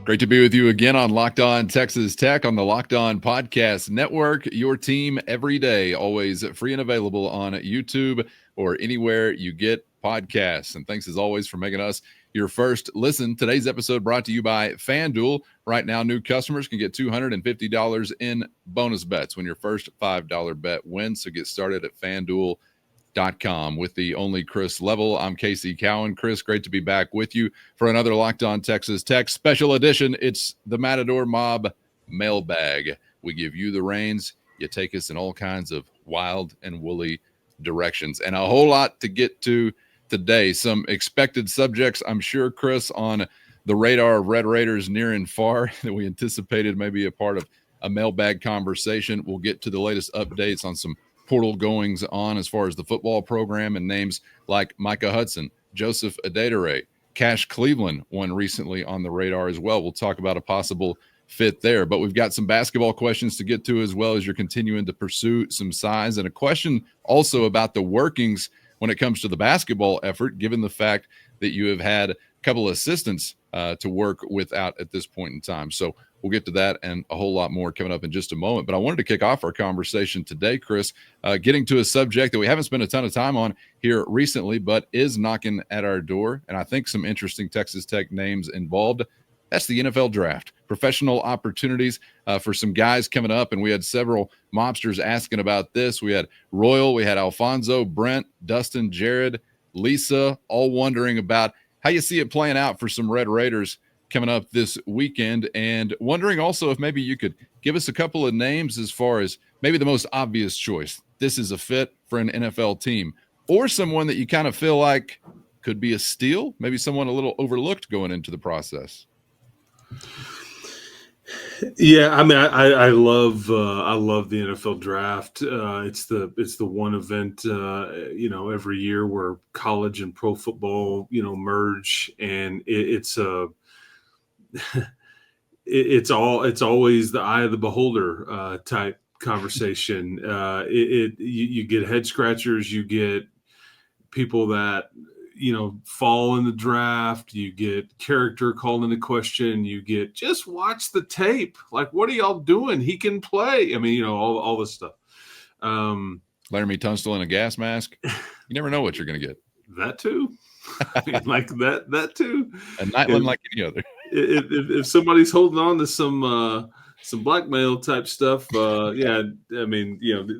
Great to be with you again on Locked On Texas Tech on the Locked On Podcast Network. Your team every day, always free and available on YouTube or anywhere you get podcasts. And thanks as always for making us your first listen. Today's episode brought to you by FanDuel. Right now, new customers can get $250 in bonus bets when your first $5 bet wins. So get started at FanDuel.com with the only Chris Level. I'm Casey Cowan. Chris, great to be back with you for another Locked On Texas Tech special edition. It's the Matador Mob Mailbag. We give you the reins. You take us in all kinds of wild and woolly directions, and a whole lot to get to today. Some expected subjects, I'm sure, Chris, on the radar of Red Raiders near and far that we anticipated may be a part of a mailbag conversation. We'll get to the latest updates on some portal goings on as far as the football program, and names like Micah Hudson, Joseph Adedire, Cash Cleveland, one recently on the radar as well. We'll talk about a possible fit there, but we've got some basketball questions to get to as well as you're continuing to pursue some size, and a question also about the workings when it comes to the basketball effort, given the fact that you have had a couple of assistants to work without at this point in time. So we'll get to that and a whole lot more coming up in just a moment. But I wanted to kick off our conversation today, Chris, getting to a subject that we haven't spent a ton of time on here recently, but is knocking at our door. And I think some interesting Texas Tech names involved. That's the NFL draft. Professional opportunities for some guys coming up. And we had several mobsters asking about this. We had Royal, we had Alfonso, Brent, Dustin, Jared, Lisa, all wondering about how you see it playing out for some Red Raiders coming up this weekend, and wondering also if maybe you could give us a couple of names as far as maybe the most obvious choice. This is a fit for an NFL team, or someone that you kind of feel like could be a steal, maybe someone a little overlooked going into the process. Yeah, I mean, I love the NFL draft. It's the one event every year where college and pro football merge, and it's always the eye of the beholder type conversation. You get head scratchers, you get people that fall in the draft, you get character called into question, you get just watch the tape. Like, what are y'all doing? He can play. I mean, all this stuff. Laramie Tunstall in a gas mask. You never know what you're going to get. That too. I mean, like that too. A night one like any other. If somebody's holding on to some blackmail type stuff, yeah, I mean,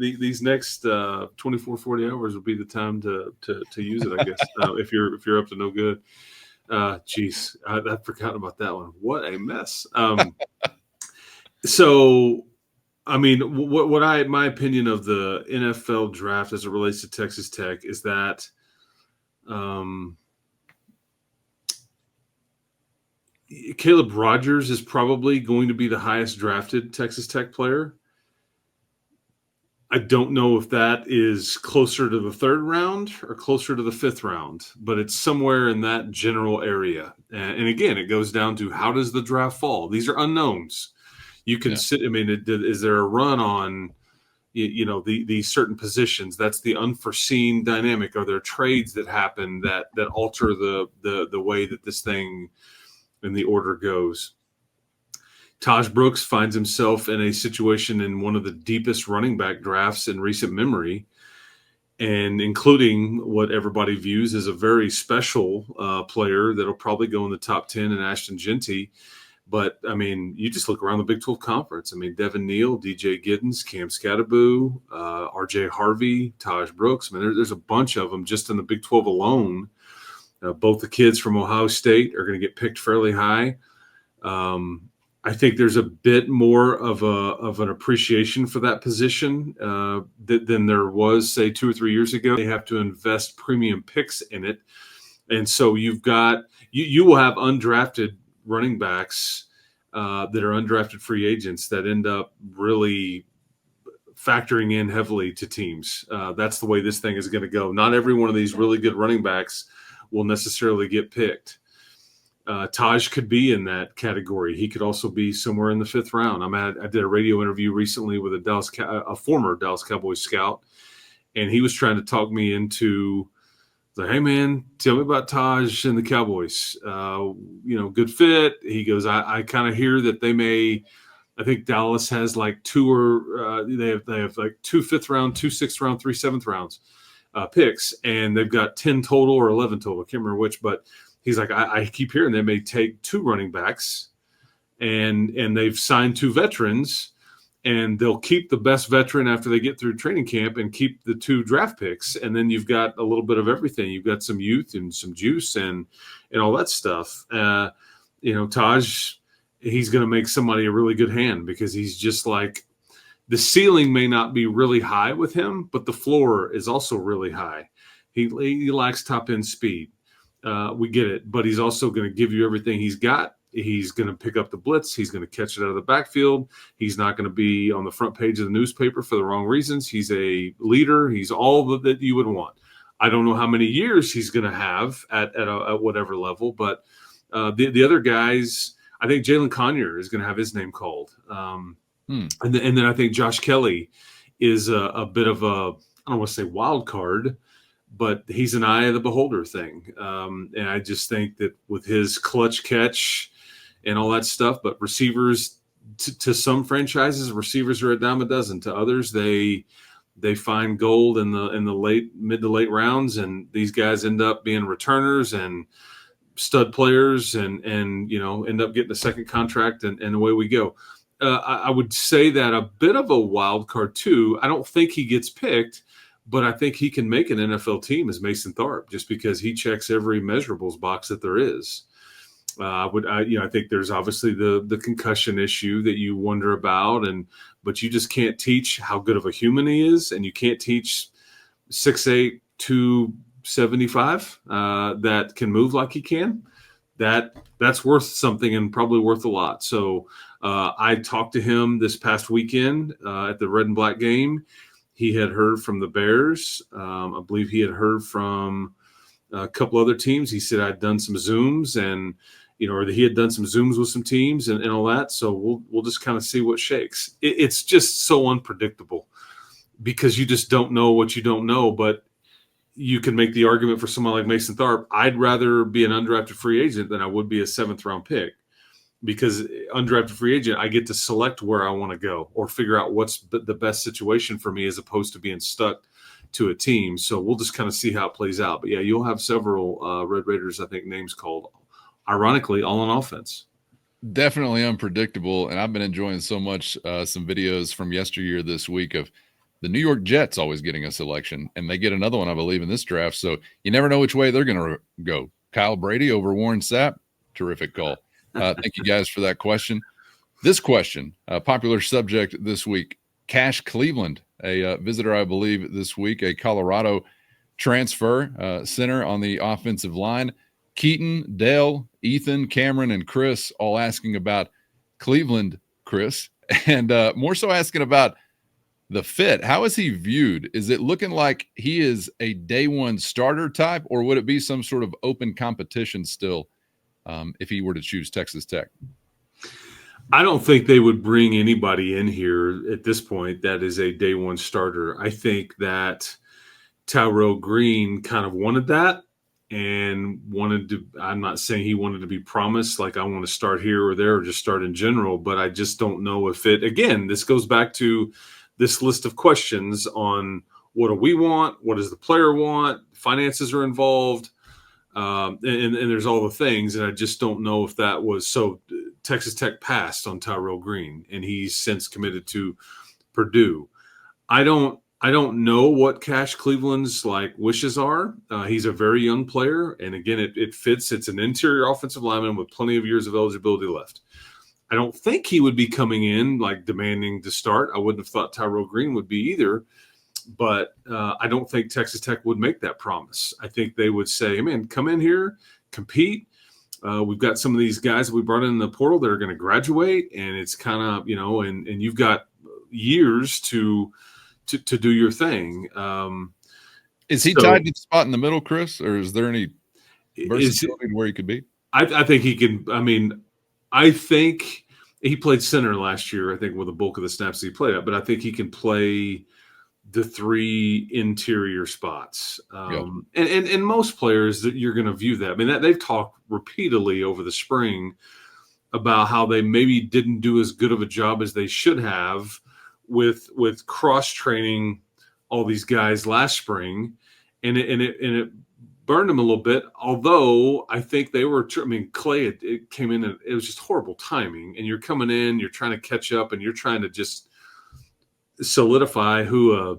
these next 24, 40 hours will be the time to use it, I guess, if you're up to no good. Geez, I'd forgotten about that one. What a mess. So, I mean, my opinion of the NFL draft as it relates to Texas Tech is that Caleb Rogers is probably going to be the highest drafted Texas Tech player. I don't know if that is closer to the third round or closer to the fifth round, but it's somewhere in that general area. And again, it goes down to how does the draft fall? These are unknowns. You can sit. I mean, is there a run on these certain positions? That's the unforeseen dynamic. Are there trades that happen that alter the way that this thing and the order goes? Taj Brooks finds himself in a situation in one of the deepest running back drafts in recent memory, and including what everybody views as a very special player that'll probably go in the top 10 in Ashton Genty. But, I mean, you just look around the Big 12 Conference. I mean, Devin Neal, DJ Giddens, Cam Scattaboo, RJ Harvey, Taj Brooks. I mean, there's a bunch of them just in the Big 12 alone. Both the kids from Ohio State are going to get picked fairly high. I think there's a bit more of an appreciation for that position than there was, say, 2 or 3 years ago. They have to invest premium picks in it. And so you will have undrafted running backs that are undrafted free agents that end up really factoring in heavily to teams. That's the way this thing is going to go. Not every one of these really good running backs will necessarily get picked. Taj could be in that category. He could also be somewhere in the fifth round. I did a radio interview recently with a former Dallas Cowboys scout, and he was trying to talk me into like, hey man, tell me about Taj and the Cowboys. Good fit. He goes, I kind of hear that they may. I think Dallas has like they have like 2 5th round, 2 6th round, 3 7th rounds picks, and they've got 10 total or 11 total. I can't remember which, but he's like, I keep hearing they may take 2 running backs, and they've signed 2 veterans. And they'll keep the best veteran after they get through training camp and keep the 2 draft picks. And then you've got a little bit of everything. You've got some youth and some juice and all that stuff. Taj, he's going to make somebody a really good hand because he's just like, the ceiling may not be really high with him, but the floor is also really high. He lacks top end speed. We get it, but he's also going to give you everything he's got. He's going to pick up the blitz. He's going to catch it out of the backfield. He's not going to be on the front page of the newspaper for the wrong reasons. He's a leader. He's all that you would want. I don't know how many years he's going to have at whatever level, but the other guys, I think Jalen Conyer is going to have his name called. And then I think Josh Kelly is a bit of I don't want to say wild card, but he's an eye of the beholder thing. And I just think that with his clutch catch and all that stuff, but receivers to some franchises, receivers are a dime a dozen. To others, they find gold in the mid to late rounds, and these guys end up being returners and stud players, and end up getting a second contract, and away we go. I would say that a bit of a wild card too. I don't think he gets picked, but I think he can make an NFL team as Mason Tharp just because he checks every measurables box that there is. I think there's obviously the concussion issue that you wonder about, but you just can't teach how good of a human he is, and you can't teach 6'8", 275 that can move like he can. That's worth something and probably worth a lot. So I talked to him this past weekend at the Red and Black game. He had heard from the Bears. I believe he had heard from a couple other teams. He said I'd done some Zooms or that he had done some Zooms with some teams and all that. So we'll just kind of see what shakes. It's just so unpredictable because you just don't know what you don't know. But you can make the argument for someone like Mason Tharp. I'd rather be an undrafted free agent than I would be a 7th round pick. Because undrafted free agent, I get to select where I want to go or figure out what's the best situation for me as opposed to being stuck to a team. So we'll just kind of see how it plays out. But, yeah, you'll have several Red Raiders, I think, names called, ironically, all on offense. Definitely unpredictable, and I've been enjoying so much some videos from yesteryear this week of the New York Jets always getting a selection, and they get another one, I believe, in this draft. So you never know which way they're going to go. Kyle Brady over Warren Sapp, terrific call. Thank you guys for that question. This question, a popular subject this week, Cash Cleveland, a visitor, I believe, this week, a Colorado transfer center on the offensive line. Keaton, Dale, Ethan, Cameron, and Chris all asking about Cleveland, Chris, and more so asking about the fit. How is he viewed? Is it looking like he is a day one starter type, or would it be some sort of open competition still? If he were to choose Texas Tech? I don't think they would bring anybody in here at this point that is a day one starter. I think that Tyrell Green kind of wanted that and wanted to – I'm not saying he wanted to be promised like I want to start here or there or just start in general, but I just don't know if it – again, this goes back to this list of questions on what do we want, what does the player want, finances are involved. And there's all the things, and I just don't know if that was so. Texas Tech passed on Tyrell Green, and he's since committed to Purdue. I don't know what Cash Cleveland's wishes are. He's a very young player, and again, it fits. It's an interior offensive lineman with plenty of years of eligibility left. I don't think he would be coming in demanding to start. I wouldn't have thought Tyrell Green would be either. But I don't think Texas Tech would make that promise. I think they would say, hey, man, come in here, compete. We've got some of these guys that we brought in the portal that are going to graduate, and it's kind of, and you've got years to do your thing. Is he tied to the spot in the middle, Chris, or is there any versatility where he could be? I think he can. I mean, I think he played center last year, I think, with the bulk of the snaps he played at, but I think he can play the 3 interior spots. Yep. And most players that you're going to view that. I mean, that they've talked repeatedly over the spring about how they maybe didn't do as good of a job as they should have with cross training all these guys last spring, and it burned them a little bit. Although I think they were, I mean, Clay, it came in, it was just horrible timing, and you're coming in, you're trying to catch up, and you're trying to just solidify who a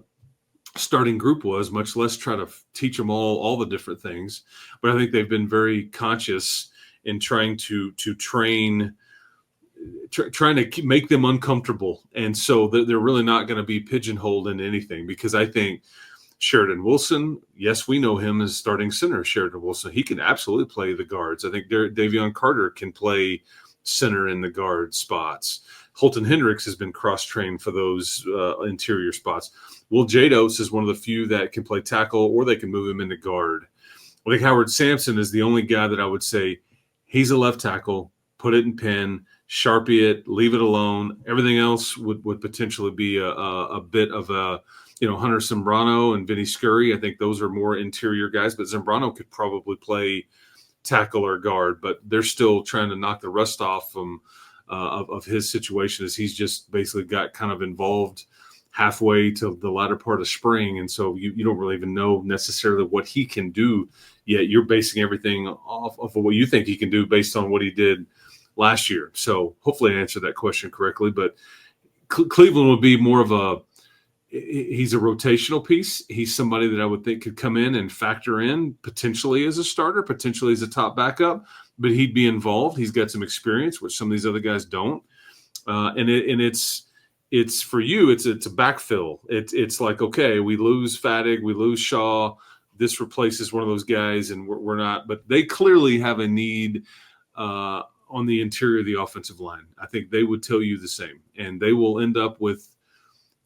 starting group was, much less try to teach them all the different things. But I think they've been very conscious in trying to train, trying to make them uncomfortable. And so they're really not going to be pigeonholed into anything, because I think Sheridan Wilson, yes, we know him as starting center. Sheridan Wilson, he can absolutely play the guards. I think Davion Carter can play center in the guard spots. Holton Hendricks has been cross-trained for those interior spots. Will Jados is one of the few that can play tackle, or they can move him into guard. I think Howard Sampson is the only guy that I would say he's a left tackle, put it in pin, Sharpie it, leave it alone. Everything else would potentially be a bit of a, Hunter Zambrano and Vinny Scurry. I think those are more interior guys, but Zambrano could probably play tackle or guard, but they're still trying to knock the rust off of his situation, as he's just basically got kind of involved halfway to the latter part of spring. And so you don't really even know necessarily what he can do yet. You're basing everything off of what you think he can do based on what he did last year. So hopefully I answered that question correctly, but Cleveland would be more of he's a rotational piece. He's somebody that I would think could come in and factor in potentially as a starter, potentially as a top backup, but he'd be involved. He's got some experience, which some of these other guys don't. It's for you, it's a backfill. It's like, okay, we lose Fatig, we lose Shaw. This replaces one of those guys, and we're not. But they clearly have a need on the interior of the offensive line. I think they would tell you the same, and they will end up with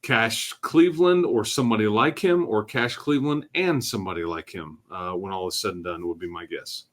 Cash Cleveland or somebody like him, or Cash Cleveland and somebody like him when all is said and done, would be my guess.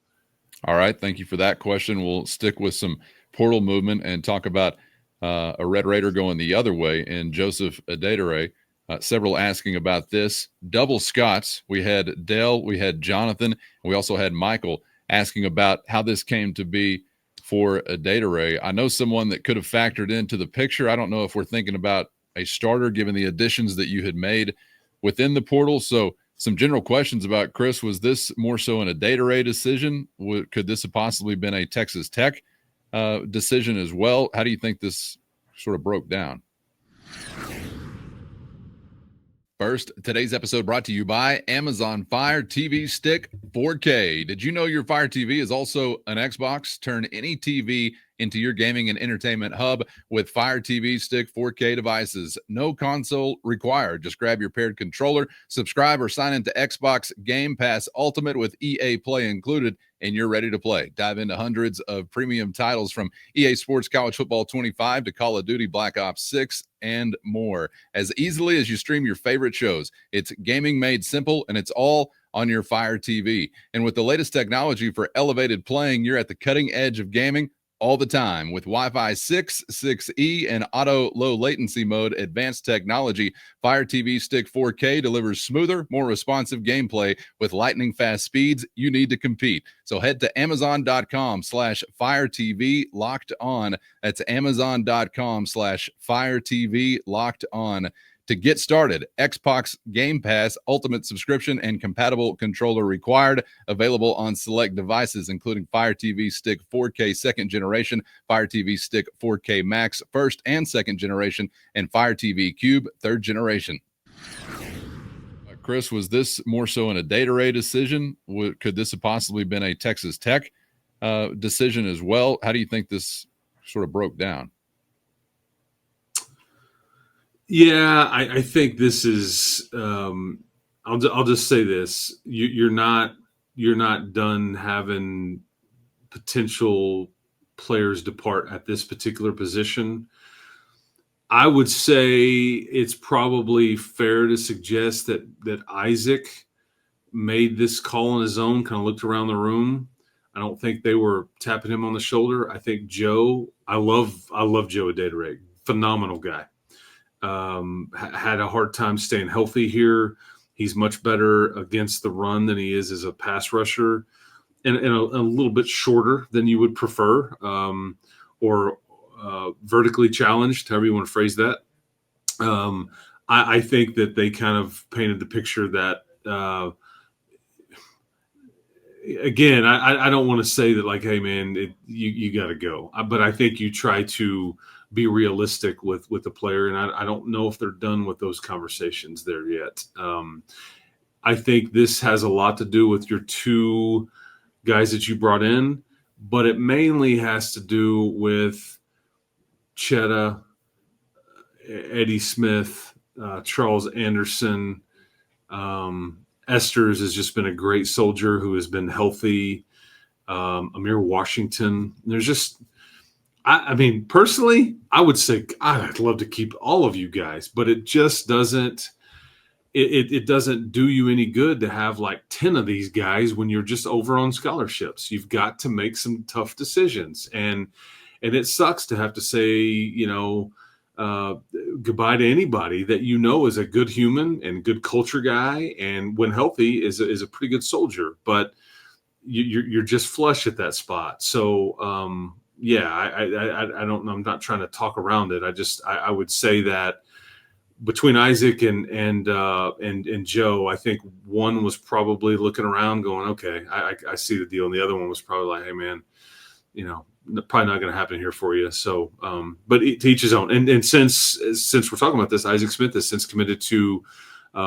All right. Thank you for that question. We'll stick with some portal movement and talk about a Red Raider going the other way in Joseph Adedire. Several asking about this. Double Scots. We had Dale, we had Jonathan, and we also had Michael asking about how this came to be for Adedire. I know someone that could have factored into the picture. I don't know if we're thinking about a starter given the additions that you had made within the portal. So some general questions about Chris. Was this more so an Adedire decision? Could this have possibly been a Texas Tech decision as well? How do you think this sort of broke down? First, today's episode brought to you by Amazon Fire TV Stick 4K. Did you know your Fire TV is also an Xbox? Turn any TV into your gaming and entertainment hub with Fire TV Stick 4K devices. No console required. Just grab your paired controller, subscribe, or sign into Xbox Game Pass Ultimate with EA Play included, and you're ready to play. Dive into hundreds of premium titles from EA Sports College Football 25 to Call of Duty Black Ops 6 and more, as easily as you stream your favorite shows. It's gaming made simple, and it's all on your Fire TV. And with the latest technology for elevated playing, you're at the cutting edge of gaming all the time. With Wi-Fi 6, 6E, and auto low latency mode advanced technology, Fire TV Stick 4K delivers smoother, more responsive gameplay with lightning fast speeds you need to compete. So head to Amazon.com/Fire TV Locked On. That's Amazon.com/Fire TV Locked On. To get started, Xbox Game Pass Ultimate subscription and compatible controller required. Available on select devices, including Fire TV Stick 4K second generation, Fire TV Stick 4K Max first and second generation, and Fire TV Cube third generation. Chris, was this more so an Adedire decision? Could this have possibly been a Texas Tech decision as well? How do you think this sort of broke down? Yeah, I think this is. I'll just say this: you're not done having potential players depart at this particular position. I would say it's probably fair to suggest that Isaac made this call on his own, kind of looked around the room. I don't think they were tapping him on the shoulder. I think Joe. I love Joe Adedire, phenomenal guy. had a hard time staying healthy here. He's much better against the run than he is as a pass rusher, and a little bit shorter than you would prefer, or vertically challenged, however you want to phrase that. I think that they kind of painted the picture that, again, I don't want to say that like, hey man, you got to go, but I think you try to be realistic with the player, and I don't know if they're done with those conversations there yet. I think this has a lot to do with your two guys that you brought in, but it mainly has to do with Chetta, Eddie Smith, Charles Anderson. Esters has just been a great soldier who has been healthy. Amir Washington. There's just, I mean, personally, I would say, God, I'd love to keep all of you guys, but it just doesn't. It doesn't do you any good to have like 10 of these guys when you're just over on scholarships. You've got to make some tough decisions, and it sucks to have to say, goodbye to anybody that is a good human and good culture guy, and when healthy is a pretty good soldier. But you're just flush at that spot. So I don't know. I'm not trying to talk around it. I would say that between Isaac and Joe, I think one was probably looking around going, okay, I see the deal. And the other one was probably like, hey man, probably not going to happen here for you. So, but to each his own. And since we're talking about this, Isaac Smith has since committed to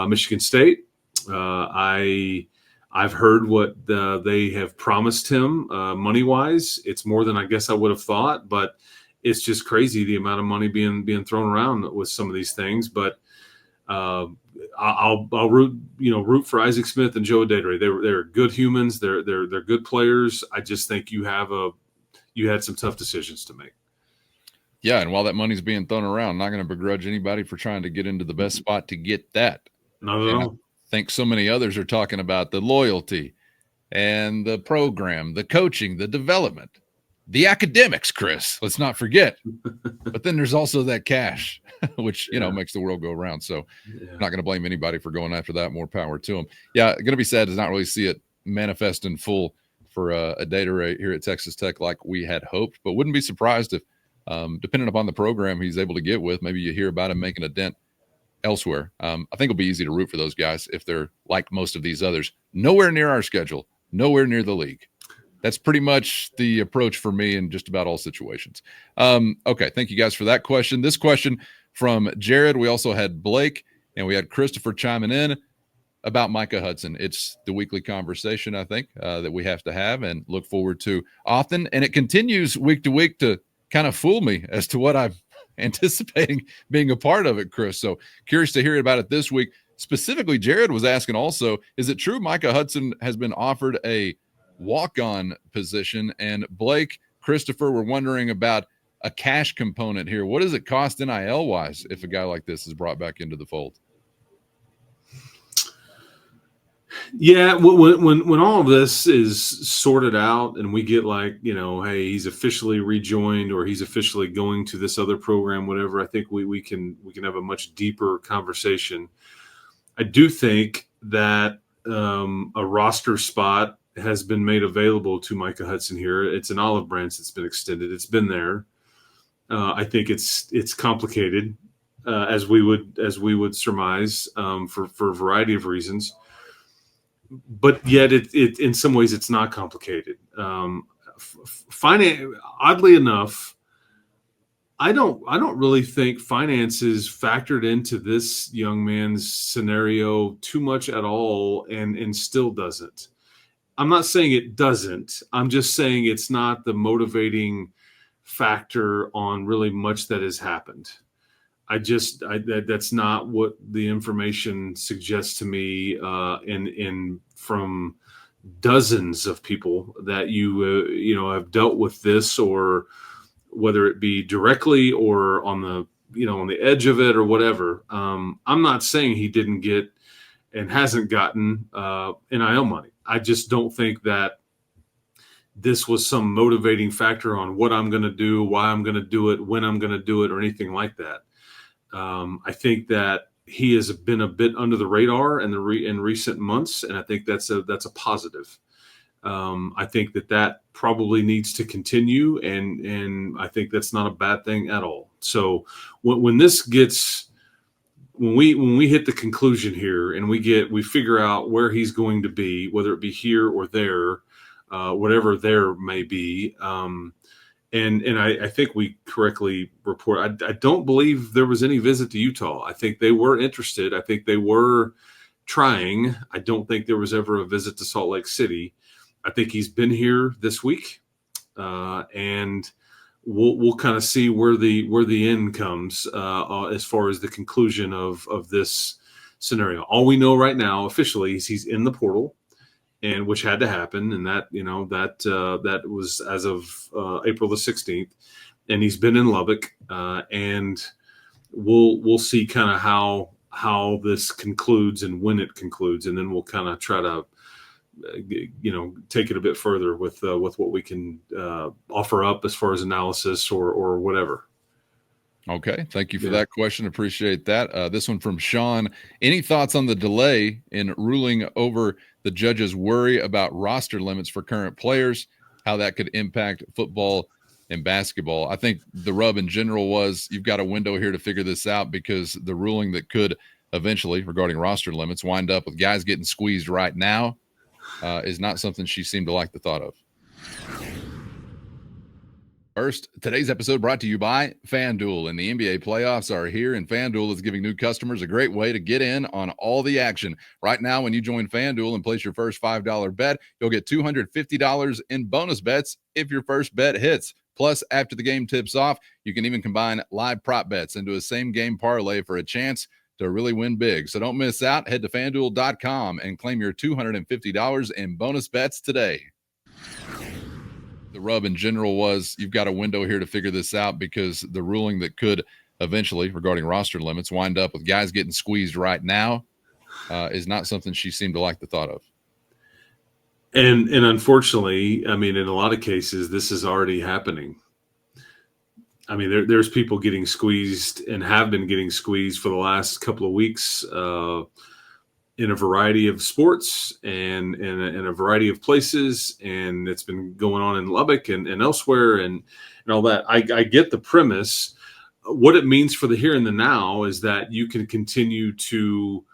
Michigan State. I've heard what they have promised him money wise. It's more than I guess I would have thought, but it's just crazy the amount of money being thrown around with some of these things. But I'll root for Isaac Smith and Joe Adedre. They're good humans. They're good players. I just think you had some tough decisions to make. Yeah, and while that money's being thrown around, I'm not going to begrudge anybody for trying to get into the best spot to get that. Not at all. I think so many others are talking about the loyalty and the program, the coaching, the development, the academics, Chris. Let's not forget. But then there's also that cash, which, makes the world go around. So I'm not going to blame anybody for going after that. More power to them. Yeah, going to be sad to not really see it manifest in full for a data rate here at Texas Tech like we had hoped, but wouldn't be surprised if, depending upon the program he's able to get with, maybe you hear about him making a dent elsewhere. I think it'll be easy to root for those guys if they're like most of these others, nowhere near our schedule, nowhere near the league. That's pretty much the approach for me in just about all situations. Okay, thank you guys for that question. This question from Jared. We also had Blake, and we had Christopher chiming in about Micah Hudson. It's the weekly conversation, I think, that we have to have and look forward to often. And it continues week to week to kind of fool me as to what I'm anticipating being a part of it, Chris. So curious to hear about it this week. Specifically, Jared was asking also, is it true Micah Hudson has been offered a walk-on position? And Blake, Christopher were wondering about a cash component here. What does it cost NIL-wise if a guy like this is brought back into the fold? Yeah, when all of this is sorted out and we get like, hey, he's officially rejoined or he's officially going to this other program, whatever, I think we can have a much deeper conversation. I do think that a roster spot has been made available to Micah Hudson here. It's an olive branch that's been extended. It's been there. I think it's complicated, as we would surmise, for a variety of reasons. But yet, it in some ways it's not complicated. Oddly enough, I don't really think finances factored into this young man's scenario too much at all, and still doesn't. I'm not saying it doesn't. I'm just saying it's not the motivating factor on really much that has happened. That's not what the information suggests to me, in from dozens of people that have dealt with this, or whether it be directly or on the edge of it or whatever. I'm not saying he didn't get and hasn't gotten NIL money. I just don't think that this was some motivating factor on what I'm going to do, why I'm going to do it, when I'm going to do it, or anything like that. I think that he has been a bit under the radar in recent months, and I think that's a positive. I think that probably needs to continue, and I think that's not a bad thing at all. So when we hit the conclusion here and we figure out where he's going to be, whether it be here or there, whatever there may be. And I think we correctly report. I don't believe there was any visit to Utah. I think they were interested. I think they were trying. I don't think there was ever a visit to Salt Lake City. I think he's been here this week, and we'll kind of see where the end comes as far as the conclusion of this scenario. All we know right now officially is he's in the portal, and which had to happen, and that was as of April the 16th, and he's been in Lubbock, and we'll see kind of how this concludes and when it concludes, and then we'll kind of try to take it a bit further with what we can offer up as far as analysis or whatever. Okay. Thank you for that question. Appreciate that. This one from Sean. Any thoughts on the delay in ruling over the judge's worry about roster limits for current players, how that could impact football and basketball? I think the rub in general was you've got a window here to figure this out, because the ruling that could eventually regarding roster limits wind up with guys getting squeezed right now is not something she seemed to like the thought of. First, today's episode brought to you by FanDuel, and the NBA playoffs are here, and FanDuel is giving new customers a great way to get in on all the action. Right now, when you join FanDuel and place your first $5 bet, you'll get $250 in bonus bets if your first bet hits. Plus, after the game tips off, you can even combine live prop bets into a same-game parlay for a chance to really win big. So don't miss out. Head to FanDuel.com and claim your $250 in bonus bets today. The rub in general was you've got a window here to figure this out, because the ruling that could eventually regarding roster limits wind up with guys getting squeezed right now is not something she seemed to like the thought of. And unfortunately, I mean, in a lot of cases, this is already happening. I mean, there's people getting squeezed and have been getting squeezed for the last couple of weeks in a variety of sports and in a variety of places. And it's been going on in Lubbock and elsewhere and all that. I get the premise. What it means for the here and the now is that you can continue to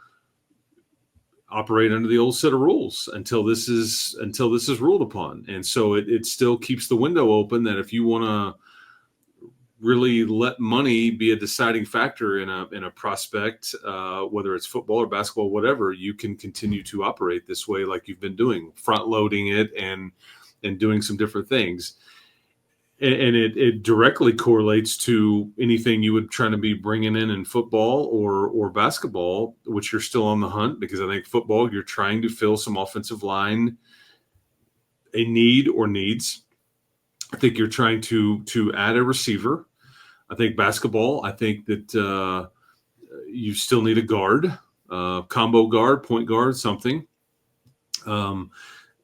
operate under the old set of rules until this is ruled upon. And so it still keeps the window open that if you want to really let money be a deciding factor in a prospect, whether it's football or basketball, whatever, you can continue to operate this way like you've been doing, front loading it and doing some different things. And it directly correlates to anything you would try to be bringing in football or basketball, which you're still on the hunt, because I think football, you're trying to fill some offensive line, a need or needs. I think you're trying to add a receiver. I think basketball, I think that you still need a guard, combo guard, point guard, something.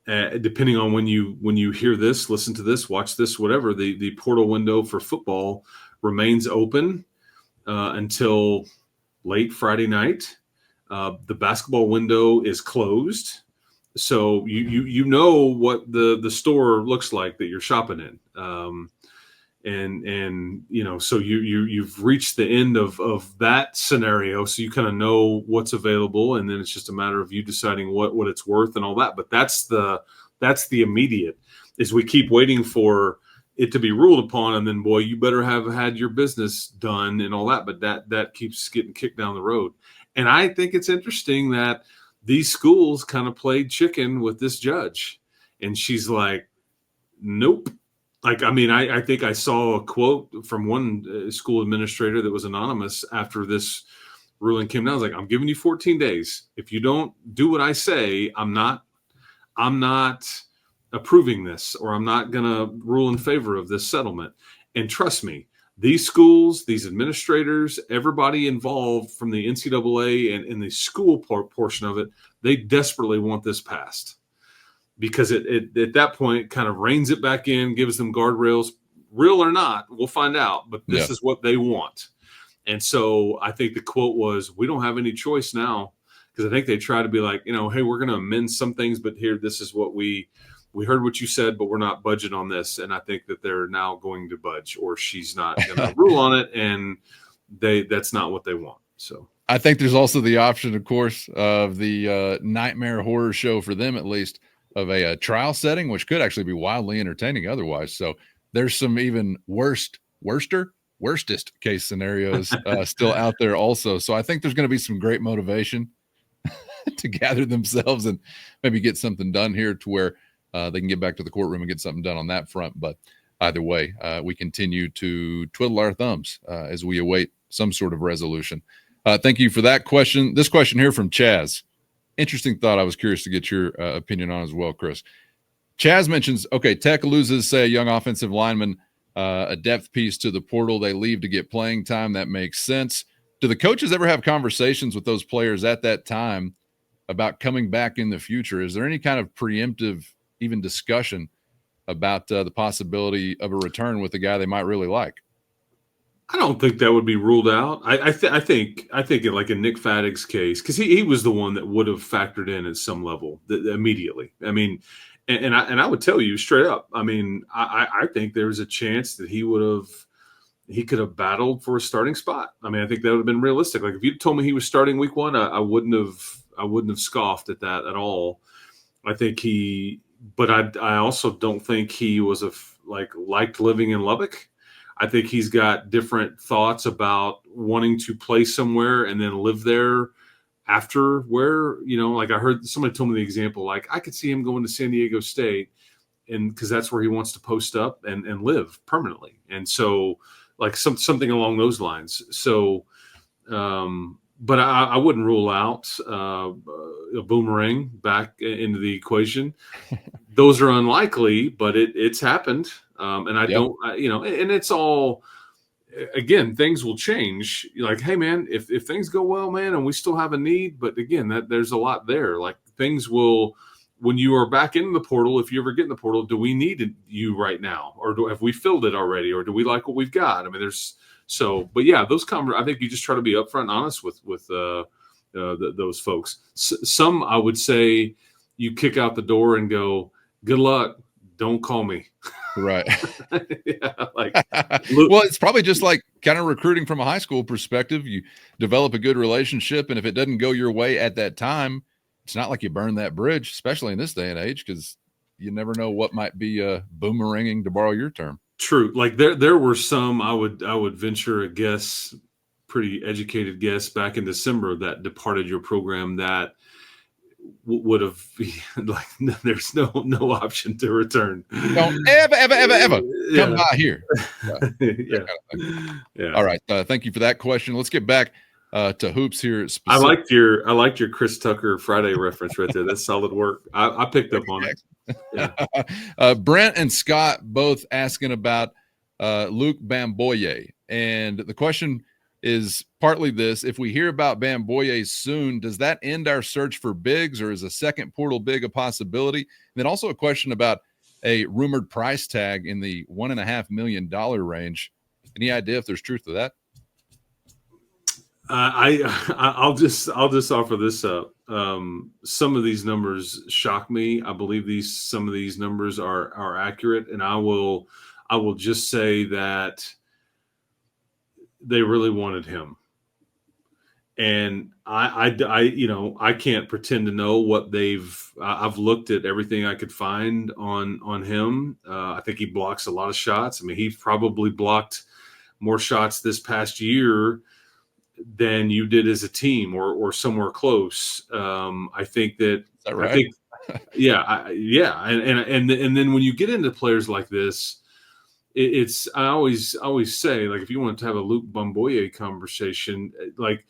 Depending on when you hear this, listen to this, watch this, whatever, the portal window for football remains open until late Friday night. The basketball window is closed. So you know what the store looks like that you're shopping in. And so you've reached the end of that scenario, so you kind of know what's available, and then it's just a matter of you deciding what it's worth and all that. But that's the immediate, is we keep waiting for it to be ruled upon, and then boy, you better have had your business done and all that. But that keeps getting kicked down the road. And I think it's interesting that these schools kind of played chicken with this judge, and she's like, nope. Like, I mean, I think I saw a quote from one school administrator that was anonymous after this ruling came down. I was like, I'm giving you 14 days. If you don't do what I say, I'm not approving this, or I'm not going to rule in favor of this settlement. And trust me, these schools, these administrators, everybody involved from the NCAA and the school portion of it, they desperately want this passed. Because it at that point kind of reins it back in, gives them guardrails, real or not, we'll find out. But this is what they want. And so I think the quote was, "We don't have any choice now," because I think they try to be like, hey, we're going to amend some things, but here, this is what we heard what you said, but we're not budging on this. And I think that they're now going to budge, or she's not going to rule on it, and that's not what they want. So I think there's also the option, of course, of the nightmare horror show for them, at least, of a trial setting, which could actually be wildly entertaining otherwise. So there's some even worstest case scenarios still out there also. So I think there's going to be some great motivation to gather themselves and maybe get something done here to where they can get back to the courtroom and get something done on that front. But either way, we continue to twiddle our thumbs as we await some sort of resolution. Thank you for that question. This question here from Chaz. Interesting thought. I was curious to get your opinion on as well, Chris. Chaz mentions, okay, Tech loses, say, a young offensive lineman, a depth piece to the portal. They leave to get playing time. That makes sense. Do the coaches ever have conversations with those players at that time about coming back in the future? Is there any kind of preemptive even discussion about the possibility of a return with a guy they might really like? I don't think that would be ruled out. I think like in Nick Fadig's case, because he was the one that would have factored in at some level immediately. I mean, and I would tell you straight up. I mean, I think there was a chance that he could have battled for a starting spot. I mean, I think that would have been realistic. Like if you told me he was starting week 1, I wouldn't have scoffed at that at all. I think but I also don't think he was liked living in Lubbock. I think he's got different thoughts about wanting to play somewhere and then live there after, where, like I heard somebody told me the example, like I could see him going to San Diego State, and because that's where he wants to post up and live permanently. And so like something along those lines. So, but I wouldn't rule out a boomerang back into the equation. Those are unlikely, but it's happened. And I don't, and it's all, again, things will change. You're like, hey man, if things go well, man, and we still have a need, but again, there's a lot there. Like things will, when you are back in the portal, if you ever get in the portal, do we need you right now? Or have we filled it already? Or do we like what we've got? I mean, but yeah, I think you just try to be upfront and honest with those folks. Some, I would say, you kick out the door and go, good luck. Don't call me. Right. Yeah, well, it's probably just like kind of recruiting from a high school perspective. You develop a good relationship, and if it doesn't go your way at that time, it's not like you burn that bridge, especially in this day and age, because you never know what might be boomeranging, to borrow your term. True. Like there were some, I would venture a guess, pretty educated guess, back in December that departed your program that would have like there's no option to return. Don't ever come by here. Yeah. All right. Thank you for that question. Let's get back to hoops here. I liked your Chris Tucker Friday reference right there. That's solid work. I picked up on it. Yeah. Brent and Scott both asking about Luke Bamboye, and the question is partly this: if we hear about Bamboye soon, does that end our search for bigs, or is a second portal big a possibility? And then also a question about a rumored price tag in the $1.5 million range. Any idea if there's truth to that? I'll just offer this up. Some of these numbers shock me. I believe some of these numbers are accurate, and I will just say that they really wanted him. And I can't pretend to know what I've looked at everything I could find on him. I think he blocks a lot of shots. I mean, he probably blocked more shots this past year than you did as a team, or somewhere close. I think that. Is that right? I think, yeah. And then when you get into players like this, I always say, like, if you want to have a Luke Bamboye conversation, like,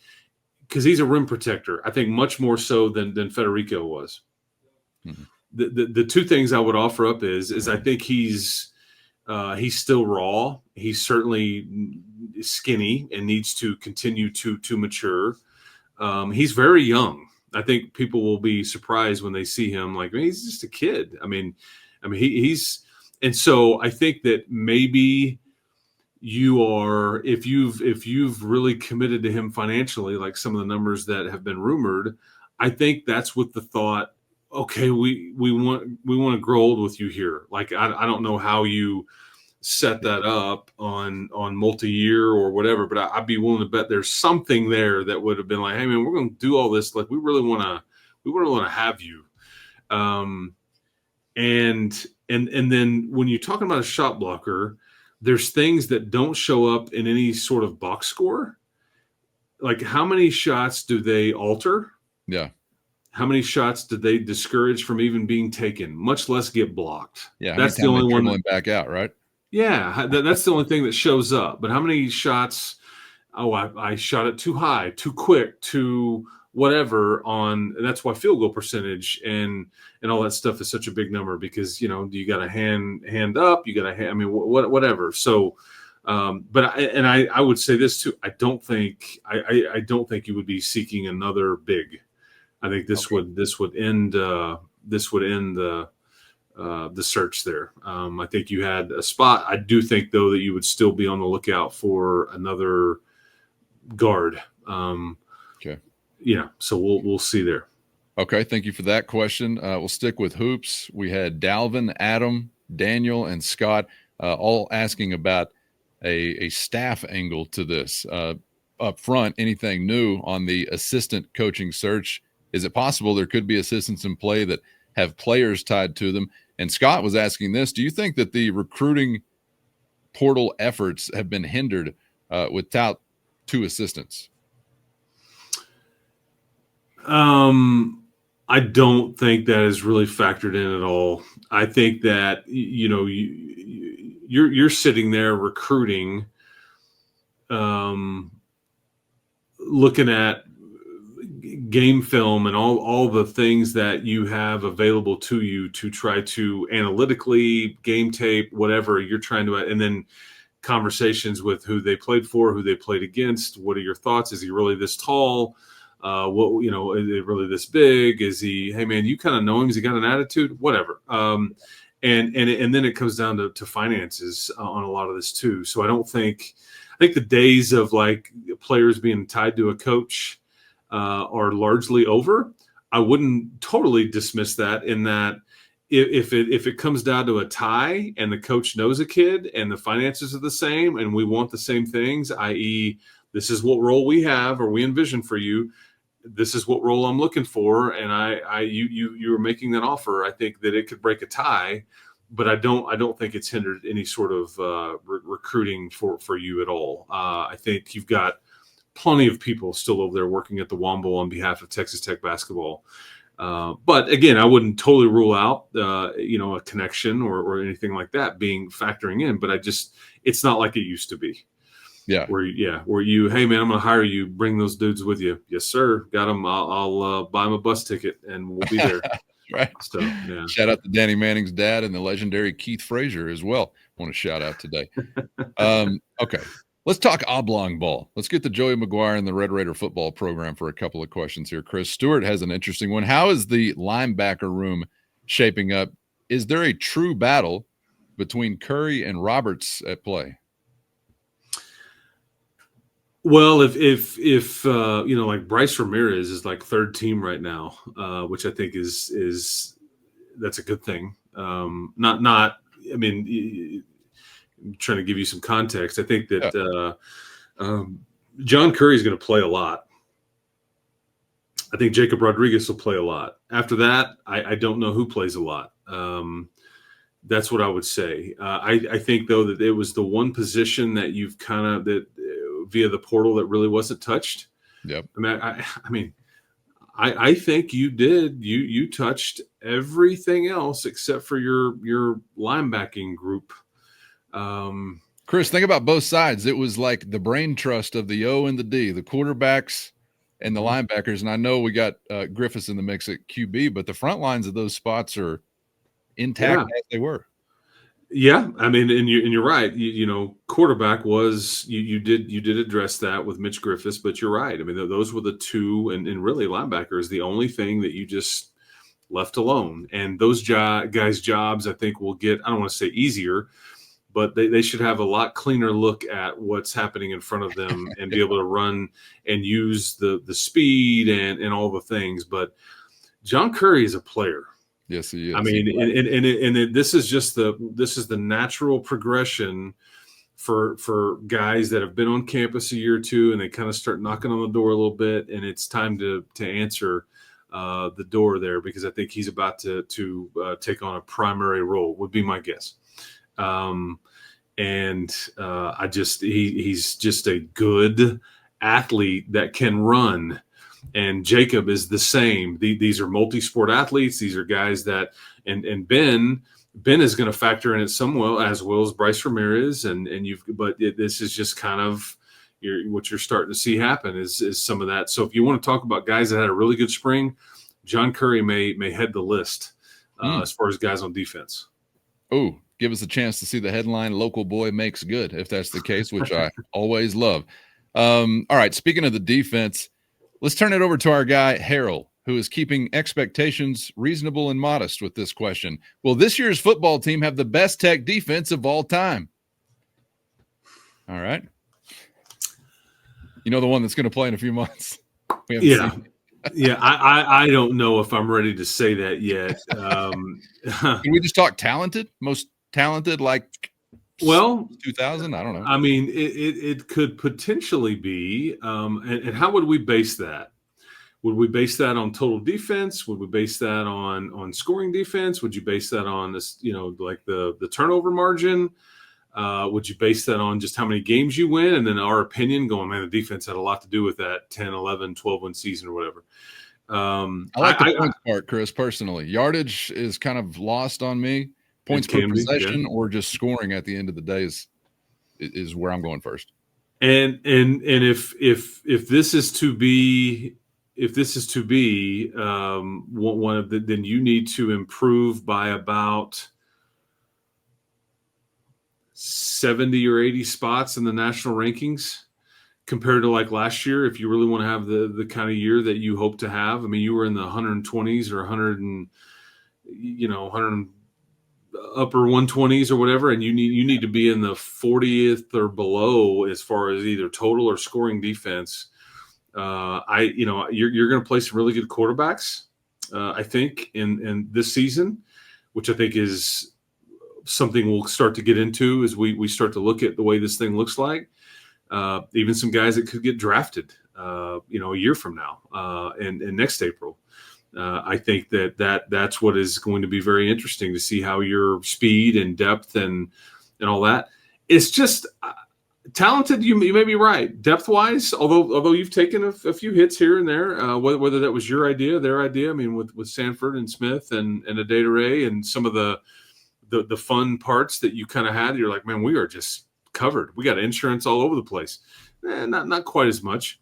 because he's a rim protector, I think much more so than Federico was. Mm-hmm. The two things I would offer up is I think he's still raw. He's certainly skinny and needs to continue to mature. He's very young. I think people will be surprised when they see him. Like, man, he's just a kid. I mean, he's. And so I think that maybe you are, if you've really committed to him financially, like some of the numbers that have been rumored, I think that's with the thought, okay, we want to grow old with you here. Like I don't know how you set that up on multi-year or whatever, but I'd be willing to bet there's something there that would have been like, hey man, we're going to do all this. Like we really want to have you. And then when you're talking about a shot blocker, there's things that don't show up in any sort of box score. Like how many shots do they alter? Yeah. How many shots did they discourage from even being taken, much less get blocked? Yeah. That's the only one. Back out, right? Yeah, that's the only thing that shows up. But how many shots? Oh, I shot it too high, too quick, too whatever. And that's why field goal percentage and all that stuff is such a big number, because you got a hand up, you got a hand. I mean, whatever. So, but I would say this too. I don't think you would be seeking another big. I think this would end the search there. I think you had a spot. I do think though that you would still be on the lookout for another guard. Okay. Yeah. So we'll see there. Okay. Thank you for that question. We'll stick with hoops. We had Dalvin, Adam, Daniel, and Scott all asking about a staff angle to this. Up front, anything new on the assistant coaching search? Is it possible there could be assistants in play that have players tied to them? And Scott was asking this: do you think that the recruiting portal efforts have been hindered without two assistants? I don't think that is really factored in at all. I think that you're sitting there recruiting, looking at game film and all the things that you have available to you to try to analytically, game tape, whatever you're trying to, and then conversations with who they played for, who they played against. What are your thoughts? Is he really this tall? Is it really this big? Is he, hey man, you kind of know him. Has he got an attitude? Whatever. And then it comes down to finances on a lot of this too. So I think the days of like players being tied to a coach are largely over. I wouldn't totally dismiss that, in that if it comes down to a tie and the coach knows a kid and the finances are the same and we want the same things, i.e., this is what role we have or we envision for you, this is what role I'm looking for, and you were making that offer, I think that it could break a tie. But I don't think it's hindered any sort of recruiting for you at all. I think you've got plenty of people still over there working at the Wombo on behalf of Texas Tech basketball. But again, I wouldn't totally rule out a connection or anything like that being factoring in. But it's not like it used to be. Yeah. Where you, hey man, I'm going to hire you. Bring those dudes with you. Yes, sir. Got them. I'll buy them a bus ticket and we'll be there. Right. So, yeah. Shout out to Danny Manning's dad and the legendary Keith Frazier as well. Want to shout out today. Okay. Let's talk oblong ball. Let's get to Joey McGuire and the Red Raider football program for a couple of questions here. Chris Stewart has an interesting one. How is the linebacker room shaping up? Is there a true battle between Curry and Roberts at play? Well, if like Bryce Ramirez is like third team right now, which I think is that's a good thing. I mean, I'm trying to give you some context. I think that John Curry is going to play a lot. I think Jacob Rodriguez will play a lot. After that, I don't know who plays a lot. That's what I would say. I think though that it was the one position that you've kind of via the portal that really wasn't touched. Yep. I think you touched everything else except for your linebacking group. Chris, think about both sides. It was like the brain trust of the O and the D, the quarterbacks and the linebackers. And I know we got Griffiths in the mix at QB, but the front lines of those spots are intact as they were. Yeah, I mean, and you're right. Quarterback was you did address that with Mitch Griffiths, but you're right. I mean, those were the two, and really linebacker is the only thing that you just left alone. And those guys' jobs, I think, will get, I don't want to say easier, but they should have a lot cleaner look at what's happening in front of them and be able to run and use the speed and all the things. But John Curry is a player. Yes, he is. I mean, this is the natural progression for guys that have been on campus a year or two, and they kind of start knocking on the door a little bit, and it's time to answer the door there, because I think he's about to take on a primary role, would be my guess. He's just a good athlete that can run. And Jacob is the same. These are multi-sport athletes. These are guys that, and Ben is going to factor in it somewhat, as well as Bryce Ramirez. This is just kind of what you're starting to see happen is some of that. So if you want to talk about guys that had a really good spring, John Curry may head the list as far as guys on defense. Oh, give us a chance to see the headline, "Local Boy Makes Good," if that's the case, which I always love. All right, speaking of the defense, let's turn it over to our guy, Harold, who is keeping expectations reasonable and modest with this question. Will this year's football team have the best Tech defense of all time? All right. You know, the one that's going to play in a few months. Yeah, I don't know if I'm ready to say that yet. Can we just talk talented? Most talented, like 2000? I don't know. I mean, it could potentially be. And how would we base that? Would we base that on total defense? Would we base that on scoring defense? Would you base that on this, like the turnover margin? Would you base that on just how many games you win? And then our opinion going, man, the defense had a lot to do with that 10, 11, 12-win season or whatever. I like the points part, Chris, personally. Yardage is kind of lost on me. Points per possession or just scoring at the end of the day is where I'm going first. And if this is to be one of the, then you need to improve by about 70 or 80 spots in the national rankings compared to like last year. If you really want to have the kind of year that you hope to have, I mean, you were in the 120s or 100 upper 120s or whatever, and you need to be in the 40th or below as far as either total or scoring defense. You're going to play some really good quarterbacks, I think, in this season, which I think is something we'll start to get into as we start to look at the way this thing looks like. Even some guys that could get drafted, a year from now, and next April. I think that's what is going to be very interesting to see how your speed and depth and all that. It's just talented. You may be right, depth wise. Although you've taken a few hits here and there, whether that was your idea, their idea. I mean, with Sanford and Smith and Adedire and some of the fun parts that you kind of had. You're like, man, we are just covered. We got insurance all over the place. Not quite as much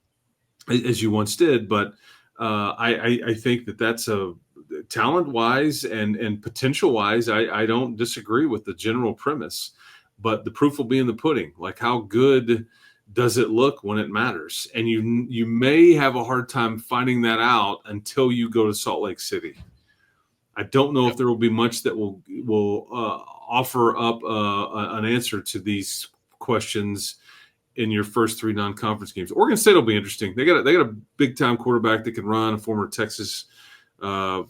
as you once did, but I think that's a talent wise and potential wise. I don't disagree with the general premise, but the proof will be in the pudding. Like, how good does it look when it matters? And you may have a hard time finding that out until you go to Salt Lake City. I don't know if there will be much that will offer up an answer to these questions in your first three non-conference games. Oregon State will be interesting. They got a big time quarterback that can run, a former Texas 4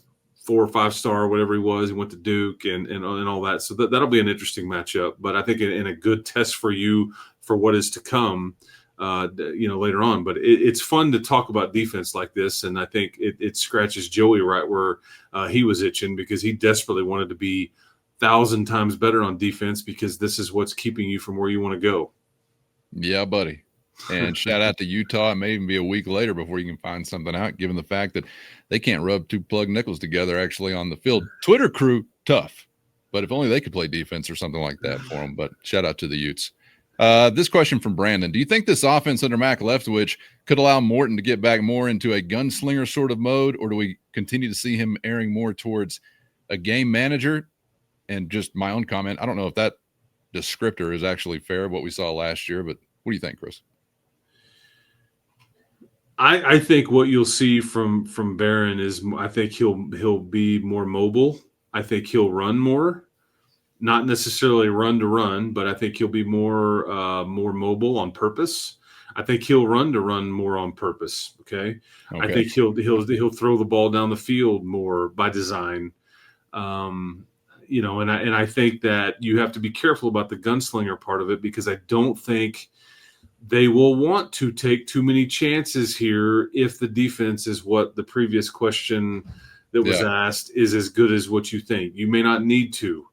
or 5 star, whatever he was. He went to Duke and all that. So that'll be an interesting matchup. But I think in a good test for you for what is to come, later on. But it's fun to talk about defense like this, and I think it scratches Joey right where he was itching, because he desperately wanted to be 1,000 times better on defense, because this is what's keeping you from where you want to go. Yeah, buddy. And shout out to Utah. It may even be a week later before you can find something out, given the fact that they can't rub 2 plug nickels together actually on the field. Twitter crew, tough. But if only they could play defense or something like that for them. But shout out to the Utes. This question from Brandon. Do you think this offense under Mac Leftwich could allow Morton to get back more into a gunslinger sort of mode, or do we continue to see him erring more towards a game manager? And just my own comment, I don't know if that descriptor is actually fair, what we saw last year, but what do you think, Chris? I think what you'll see from Barron is, I think he'll be more mobile. I think he'll run more. not necessarily run to run, but I think he'll be more mobile on purpose. I think he'll run to run more on purpose. Okay. I think he'll throw the ball down the field more by design. And I think that you have to be careful about the gunslinger part of it, because I don't think they will want to take too many chances here if the defense is what the previous question that was asked is as good as what you think. You may not need to.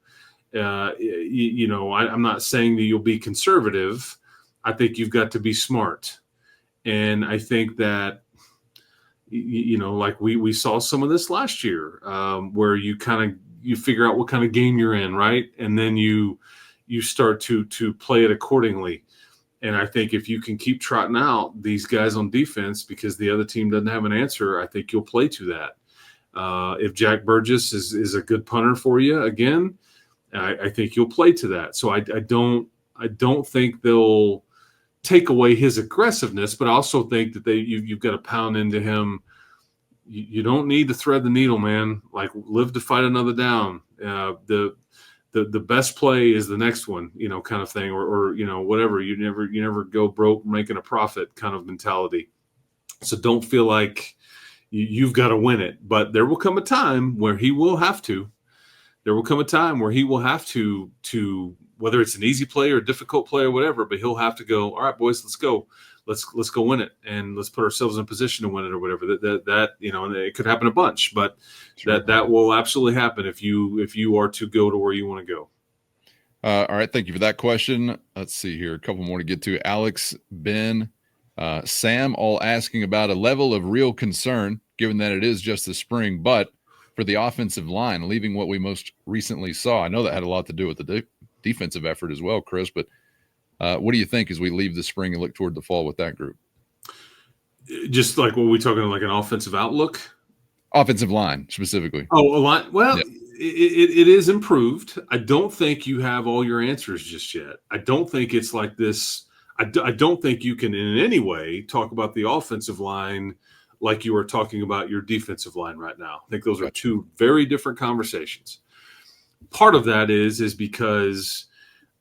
I'm not saying that you'll be conservative. I think you've got to be smart. And I think that, like we saw some of this last year, where you figure out what kind of game you're in, right? And then you start to play it accordingly. And I think if you can keep trotting out these guys on defense because the other team doesn't have an answer, I think you'll play to that. If Jack Burgess is a good punter for you again, I think you'll play to that. So I don't think they'll take away his aggressiveness, but I also think that you've got to pound into him. You don't need to thread the needle, man. Like, live to fight another down. The best play is the next one, kind of thing, or whatever. You never go broke making a profit kind of mentality. So don't feel like you've got to win it, but there will come a time where he will have to. There will come a time where he will have to whether it's an easy play or a difficult play or whatever, but he'll have to go, all right, boys, let's go. Let's go win it, and let's put ourselves in a position to win it or whatever. That and it could happen a bunch, but sure. that will absolutely happen if you are to go to where you want to go. All right, thank you for that question. Let's see here, a couple more to get to. Alex, Ben, Sam, all asking about a level of real concern, given that it is just the spring, but for the offensive line, leaving what we most recently saw. I know that had a lot to do with the defensive effort as well, Chris, but what do you think as we leave the spring and look toward the fall with that group? Just like, what are we talking, like an offensive outlook? Offensive line, specifically. Oh, a line. Well, yeah. It is improved. I don't think you have all your answers just yet. I don't think it's like this. I don't think you can in any way talk about the offensive line like you are talking about your defensive line right now. I think those are two very different conversations. Part of that is because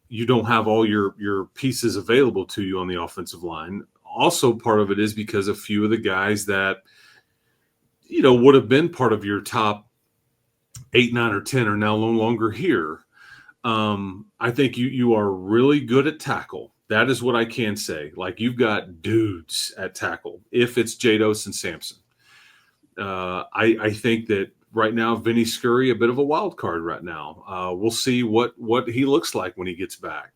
you don't have all your pieces available to you on the offensive line. Also, part of it is because a few of the guys that, would have been part of your top 8, 9, or 10 are now no longer here. I think you are really good at tackle. That is what I can say. Like, you've got dudes at tackle, if it's Jados and Sampson. I think that right now, Vinny Scurry, a bit of a wild card right now. We'll see what he looks like when he gets back.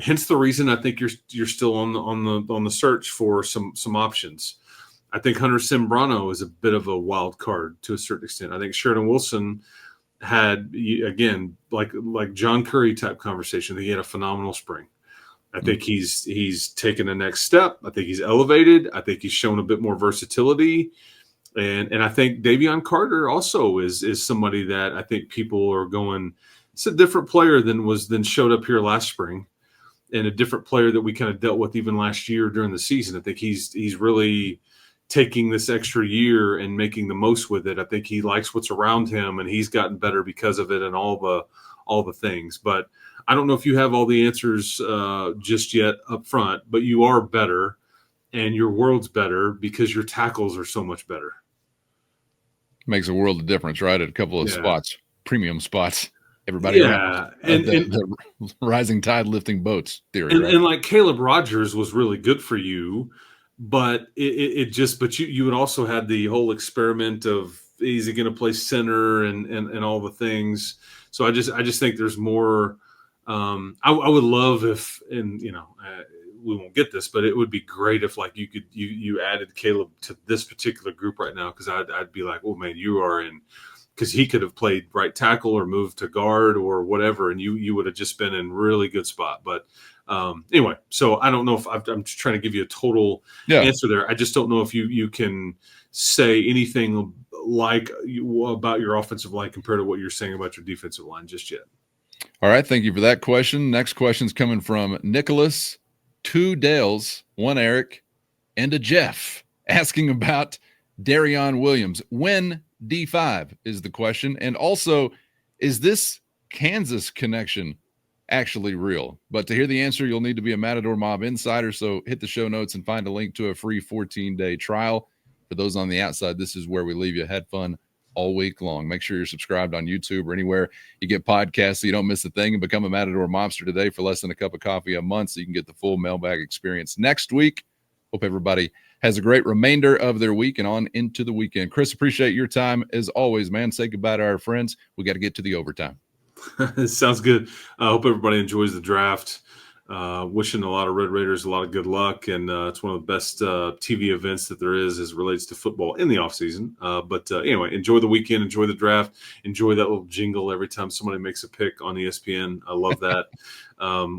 Hence the reason I think you're still on the search for some options. I think Hunter Sembrano is a bit of a wild card to a certain extent. I think Sheridan Wilson had, again, like John Curry type conversation. I think he had a phenomenal spring. I think he's taken the next step. I think he's elevated. I think he's shown a bit more versatility. And I think Davion Carter also is somebody that I think people are going, it's a different player than showed up here last spring, and a different player that we kind of dealt with even last year during the season. I think he's really taking this extra year and making the most with it. I think he likes what's around him, and he's gotten better because of it and all the things. But I don't know if you have all the answers just yet up front, but you are better, and your world's better because your tackles are so much better. Makes a world of difference, right? At a couple of spots, premium spots. Everybody, and the rising tide lifting boats theory, right? And like Caleb Rogers was really good for you, but you would also had the whole experiment of, is he going to play center and all the things. So I just think there's more. I would love if, and we won't get this, but it would be great if like you added Caleb to this particular group right now, because I'd be like, oh man, you are in, because he could have played right tackle or moved to guard or whatever, and you would have just been in really good spot. But anyway, so I don't know if I'm just trying to give you a total answer there. I just don't know if you can say anything like about your offensive line compared to what you're saying about your defensive line just yet. All right, thank you for that question. Next question is coming from Nicholas, 2 Dales, 1 Eric, and a Jeff, asking about Darion Williams. When D5 is the question, and also, is this Kansas connection actually real? But to hear the answer, you'll need to be a Matador Mob insider. So hit the show notes and find a link to a free 14-day trial. For those on the outside, this is where we leave you. Had fun all week long. Make sure you're subscribed on YouTube or anywhere you get podcasts so you don't miss a thing, and become a Matador Mobster today for less than a cup of coffee a month so you can get the full Mailbag experience next week. Hope everybody has a great remainder of their week and on into the weekend. Chris, appreciate your time as always, man. Say goodbye to our friends. We got to get to the overtime. Sounds good. I hope everybody enjoys the draft. Wishing a lot of Red Raiders a lot of good luck, and it's one of the best TV events that there is as relates to football in the offseason. But anyway, enjoy the weekend, enjoy the draft, enjoy that little jingle every time somebody makes a pick on ESPN. I love that.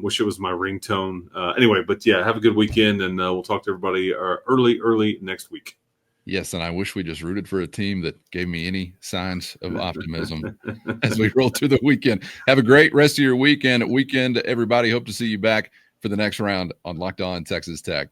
Wish it was my ringtone. Anyway, but yeah, have a good weekend, and we'll talk to everybody early next week. Yes, and I wish we just rooted for a team that gave me any signs of optimism as we roll through the weekend. Have a great rest of your weekend, everybody. Hope to see you back for the next round on Locked On Texas Tech.